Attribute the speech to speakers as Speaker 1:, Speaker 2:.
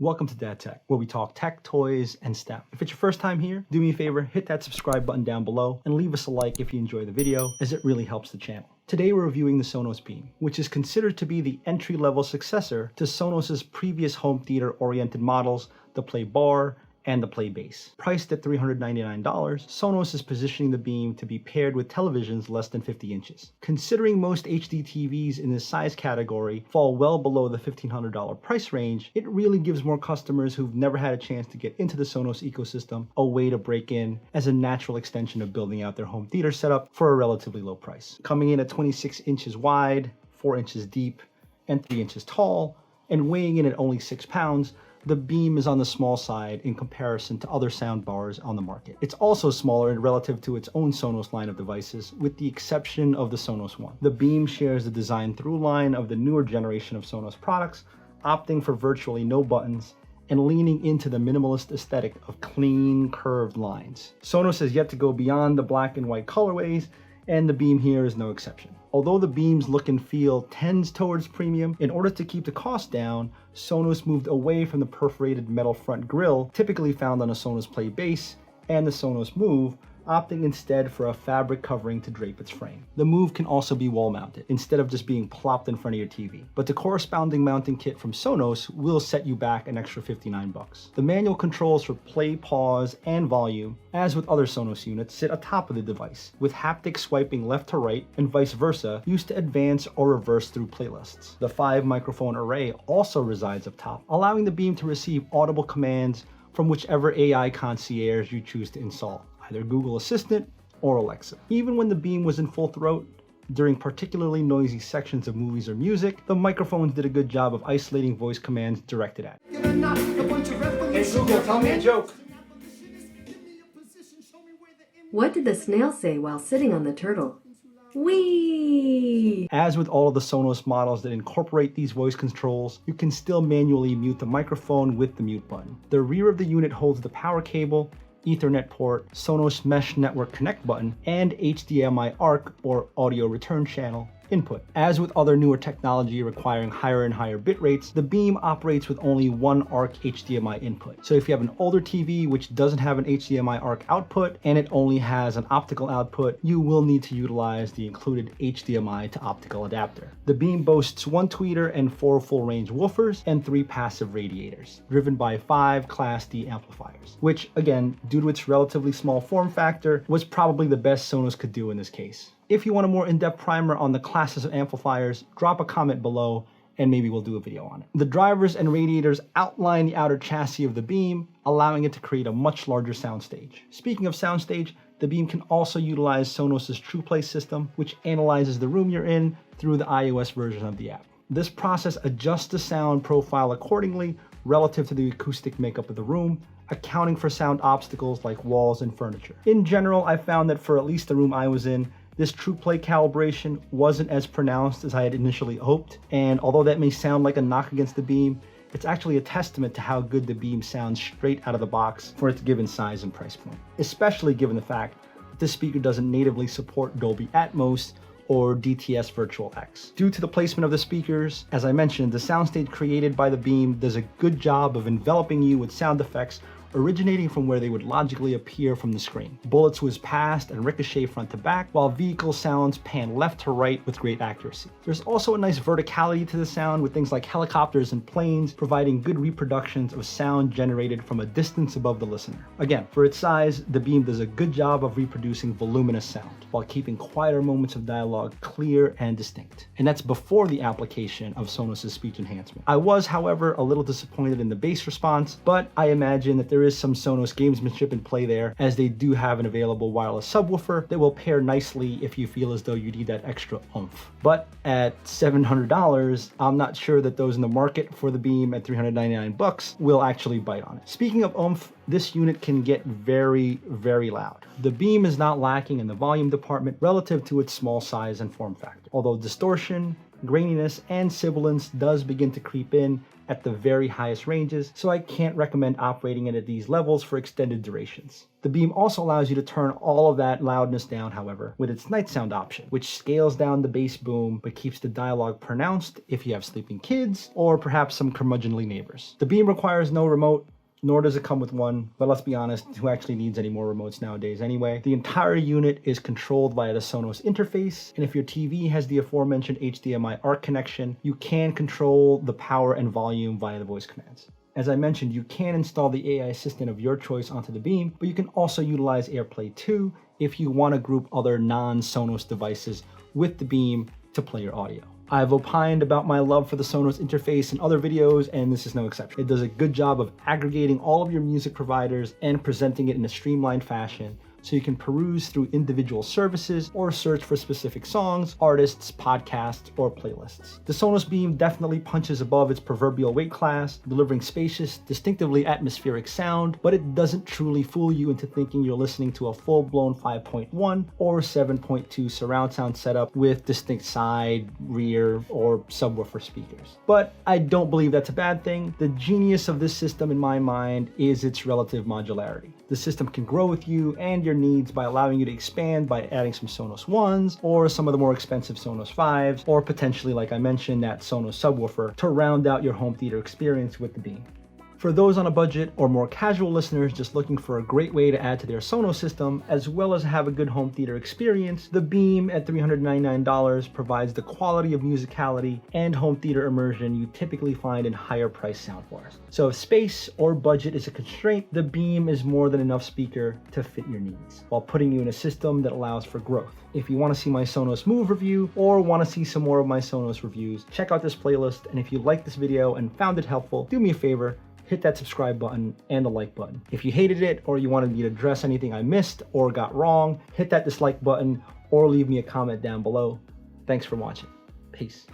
Speaker 1: Welcome to Dad Tech, where we talk tech, toys, and STEM. If it's your first time here, do me a favor, hit that subscribe button down below and leave us a like if you enjoy the video, as it really helps the channel. Today we're reviewing the Sonos Beam, which is considered to be the entry-level successor to Sonos' previous home theater-oriented models, the Play Bar and the Play Base. Priced at $399, Sonos is positioning the Beam to be paired with televisions less than 50 inches. Considering most HD TVs in this size category fall well below the $1,500 price range, it really gives more customers who've never had a chance to get into the Sonos ecosystem a way to break in as a natural extension of building out their home theater setup for a relatively low price. Coming in at 26 inches wide, 4 inches deep, and 3 inches tall, and weighing in at only 6 pounds, the Beam is on the small side in comparison to other soundbars on the market. It's also smaller relative to its own Sonos line of devices, with the exception of the Sonos One. The Beam shares the design through line of the newer generation of Sonos products, opting for virtually no buttons and leaning into the minimalist aesthetic of clean, curved lines. Sonos has yet to go beyond the black and white colorways, and the Beam here is no exception. Although the Beam's look and feel tends towards premium, in order to keep the cost down, Sonos moved away from the perforated metal front grille typically found on a Sonos Play Base and the Sonos Move, opting instead for a fabric covering to drape its frame. The Move can also be wall mounted, instead of just being plopped in front of your TV. But the corresponding mounting kit from Sonos will set you back an extra $59. The manual controls for play, pause, and volume, as with other Sonos units, sit atop of the device, with haptic swiping left to right and vice versa, used to advance or reverse through playlists. The 5-microphone array also resides up top, allowing the Beam to receive audible commands from whichever AI concierge you choose to install, either Google Assistant or Alexa. Even when the Beam was in full throat, during particularly noisy sections of movies or music, the microphones did a good job of isolating voice commands directed at you. Hey Google, tell me a joke.
Speaker 2: What did the snail say while sitting on the turtle? Whee!
Speaker 1: As with all of the Sonos models that incorporate these voice controls, you can still manually mute the microphone with the mute button. The rear of the unit holds the power cable, Ethernet port, Sonos Mesh Network Connect button, and HDMI ARC or audio return channel input. As with other newer technology requiring higher and higher bit rates, the Beam operates with only one ARC HDMI input. So if you have an older TV which doesn't have an HDMI ARC output and it only has an optical output, you will need to utilize the included HDMI to optical adapter. The Beam boasts 1 tweeter and 4 full range woofers and 3 passive radiators, driven by 5 Class D amplifiers, which again, due to its relatively small form factor, was probably the best Sonos could do in this case. If you want a more in-depth primer on the classes of amplifiers, drop a comment below and maybe we'll do a video on it. The drivers and radiators outline the outer chassis of the Beam, allowing it to create a much larger soundstage. Speaking of soundstage, the Beam can also utilize Sonos' TruePlay system, which analyzes the room you're in through the iOS version of the app. This process adjusts the sound profile accordingly relative to the acoustic makeup of the room, accounting for sound obstacles like walls and furniture. In general, I found that for at least the room I was in, this TruePlay calibration wasn't as pronounced as I had initially hoped, and although that may sound like a knock against the Beam, it's actually a testament to how good the Beam sounds straight out of the box for its given size and price point, especially given the fact that this speaker doesn't natively support Dolby Atmos or DTS Virtual X. Due to the placement of the speakers, as I mentioned, the soundstage created by the Beam does a good job of enveloping you with sound effects originating from where they would logically appear from the screen. Bullets whiz past and ricochet front to back, while vehicle sounds pan left to right with great accuracy. There's also a nice verticality to the sound, with things like helicopters and planes providing good reproductions of sound generated from a distance above the listener. Again, for its size, the Beam does a good job of reproducing voluminous sound, while keeping quieter moments of dialogue clear and distinct. And that's before the application of Sonos' speech enhancement. I was, however, a little disappointed in the bass response, but I imagine that there is some Sonos gamesmanship in play there, as they do have an available wireless subwoofer that will pair nicely if you feel as though you need that extra oomph. But at $700, I'm not sure that those in the market for the Beam at $399 will actually bite on it. Speaking of oomph, this unit can get very, very loud. The Beam is not lacking in the volume department relative to its small size and form factor, although distortion, graininess, and sibilance does begin to creep in at the very highest ranges, so I can't recommend operating it at these levels for extended durations. The Beam also allows you to turn all of that loudness down, however, with its night sound option, which scales down the bass boom but keeps the dialogue pronounced if you have sleeping kids or perhaps some curmudgeonly neighbors. The Beam requires no remote, nor does it come with one, but let's be honest, who actually needs any more remotes nowadays anyway? The entire unit is controlled via the Sonos interface, and if your TV has the aforementioned HDMI ARC connection, you can control the power and volume via the voice commands. As I mentioned, you can install the AI assistant of your choice onto the Beam, but you can also utilize AirPlay 2 if you want to group other non-Sonos devices with the Beam to play your audio. I've opined about my love for the Sonos interface in other videos, and this is no exception. It does a good job of aggregating all of your music providers and presenting it in a streamlined fashion, so you can peruse through individual services or search for specific songs, artists, podcasts, or playlists. The Sonos Beam definitely punches above its proverbial weight class, delivering spacious, distinctively atmospheric sound, but it doesn't truly fool you into thinking you're listening to a full-blown 5.1 or 7.2 surround sound setup with distinct side, rear, or subwoofer speakers. But I don't believe that's a bad thing. The genius of this system in my mind is its relative modularity. The system can grow with you and your needs by allowing you to expand by adding some Sonos 1s or some of the more expensive Sonos 5s, or potentially, like I mentioned, that Sonos subwoofer to round out your home theater experience with the Beam. For those on a budget or more casual listeners just looking for a great way to add to their Sonos system, as well as have a good home theater experience, the Beam at $399 provides the quality of musicality and home theater immersion you typically find in higher priced soundbars. So if space or budget is a constraint, the Beam is more than enough speaker to fit your needs, while putting you in a system that allows for growth. If you want to see my Sonos Move review or want to see some more of my Sonos reviews, check out this playlist, and if you liked this video and found it helpful, do me a favor, hit that subscribe button and the like button. If you hated it or you wanted me to address anything I missed or got wrong, hit that dislike button or leave me a comment down below. Thanks for watching. Peace.